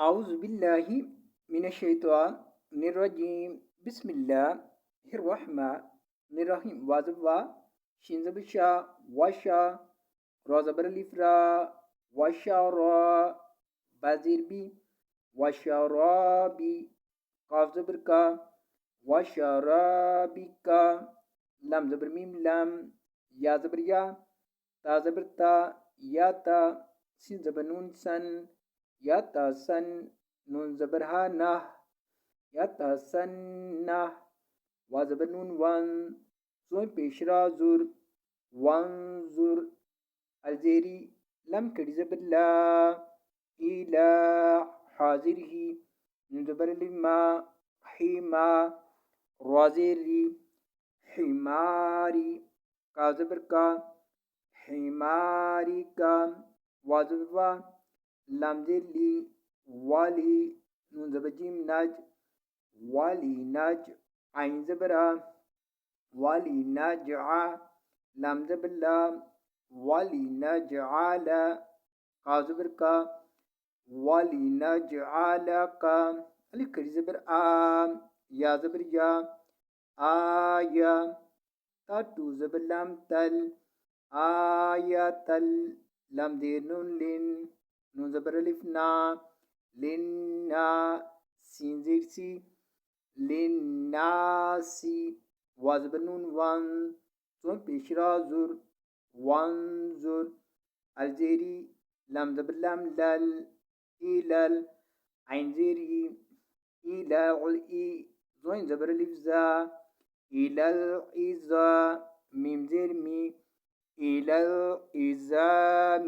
أعوذ بالله من الشيطان الرجيم بسم الله الرحمن الرحيم وازوا شينزبشا واشا روزبر لفرا واشارا بازير بي واشارابي قاف زبركا وشرابك لام زبر ميم لام يا زبر يا تا زبر تا يا تا سين زبر نون سن يا تا سن نون زبر ها نه يا تا سن نه وا زبر نون وان زوين پیشرا زور وانزور الزيري لم كري زبر لا إلى حاضره نون زبر لما حما روازيري حماري كازبركا حماريكا وازبا لامزيرلي والي نون زبجيم ناج والي ناج عين زبرا والي ناجعا لام زبلا والي ناجعالا كازبركا والي ناجعالك الكري زبر يا زبر يا آية تاتو زبر لام تل آية تل لام دير نون لين نون زبر لفنا لنا سين زير سي للناسي وازبر نون وان زون بيشرا زور وانزور الزيري لام زبر لام لل إلال عين زيري إلى علئي زوين زبر لفزا إلى الإزا ميم زير مي إلى الإزام